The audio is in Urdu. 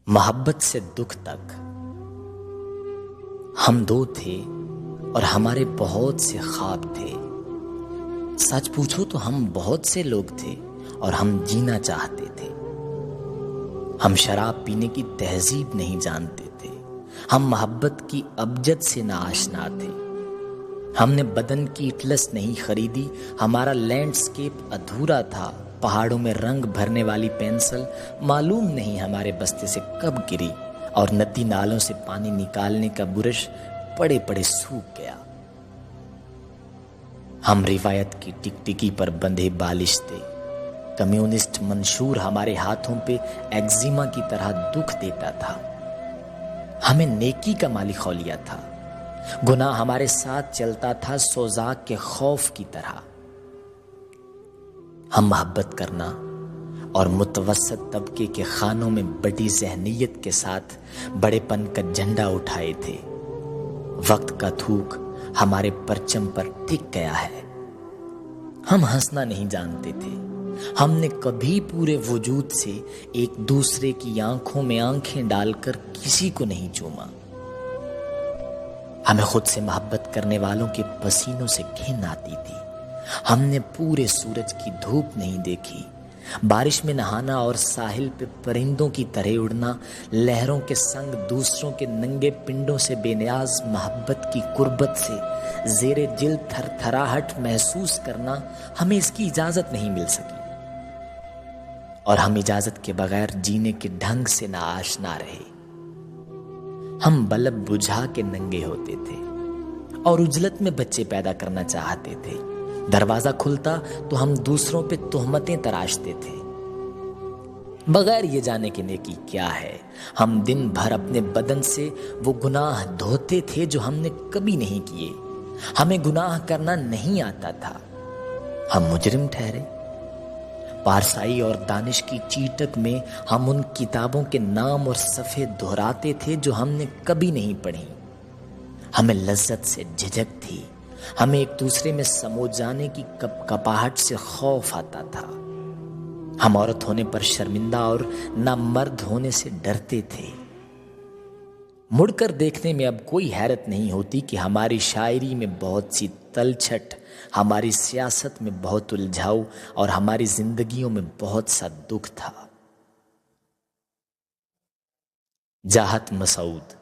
محبت سے دکھ تک ہم دو تھے اور ہمارے بہت سے خواب تھے۔ سچ پوچھو تو ہم بہت سے لوگ تھے اور ہم جینا چاہتے تھے۔ ہم شراب پینے کی تہذیب نہیں جانتے تھے، ہم محبت کی ابجد سے ناآشنا تھے۔ ہم نے بدن کی اٹلس نہیں خریدی، ہمارا لینڈسکیپ ادھورا تھا۔ پہاڑوں میں رنگ بھرنے والی پینسل معلوم نہیں ہمارے بستے سے کب گری، اور ندی نالوں سے پانی نکالنے کا برش پڑے پڑے سوکھ گیا۔ ہم روایت کی ٹکٹکی پر بندھے بالش تھے۔ کمیونسٹ منشور ہمارے ہاتھوں پہ ایگزیما کی طرح دکھ دیتا تھا۔ ہمیں نیکی کا مالی خولیا تھا، گناہ ہمارے ساتھ چلتا تھا سوزاک کے خوف کی طرح۔ ہم محبت کرنا اور متوسط طبقے کے خانوں میں بڑی ذہنیت کے ساتھ بڑے پن کا جھنڈا اٹھائے تھے۔ وقت کا تھوک ہمارے پرچم پر ٹک گیا ہے۔ ہم ہنسنا نہیں جانتے تھے، ہم نے کبھی پورے وجود سے ایک دوسرے کی آنکھوں میں آنکھیں ڈال کر کسی کو نہیں چوما۔ ہمیں خود سے محبت کرنے والوں کے پسینوں سے گھن آتی تھی۔ ہم نے پورے سورج کی دھوپ نہیں دیکھی، بارش میں نہانا اور ساحل پہ پرندوں کی طرح اڑنا، لہروں کے سنگ دوسروں کے ننگے پنڈوں سے بے نیاز محبت کی قربت سے زیر جلد تھر تھراہٹ محسوس کرنا، ہمیں اس کی اجازت نہیں مل سکی، اور ہم اجازت کے بغیر جینے کے ڈھنگ سے ناآشنا رہے۔ ہم بلب بجھا کے ننگے ہوتے تھے اور اجلت میں بچے پیدا کرنا چاہتے تھے۔ دروازہ کھلتا تو ہم دوسروں پہ تہمتیں تراشتے تھے، بغیر یہ جانے کہ نیکی کیا ہے۔ ہم دن بھر اپنے بدن سے وہ گناہ دھوتے تھے جو ہم نے کبھی نہیں کیے۔ ہمیں گناہ کرنا نہیں آتا تھا، ہم مجرم ٹھہرے۔ پارسائی اور دانش کی چیٹک میں ہم ان کتابوں کے نام اور صفحے دہراتے تھے جو ہم نے کبھی نہیں پڑھی۔ ہمیں لذت سے جھجک تھی، ہمیں ایک دوسرے میں سمو جانے کی کپاہٹ سے خوف آتا تھا۔ ہم عورت ہونے پر شرمندہ اور نہ مرد ہونے سے ڈرتے تھے۔ مڑ کر دیکھنے میں اب کوئی حیرت نہیں ہوتی کہ ہماری شاعری میں بہت سی تلچھٹ، ہماری سیاست میں بہت الجھاؤ اور ہماری زندگیوں میں بہت سا دکھ تھا۔ جاہت مسعود۔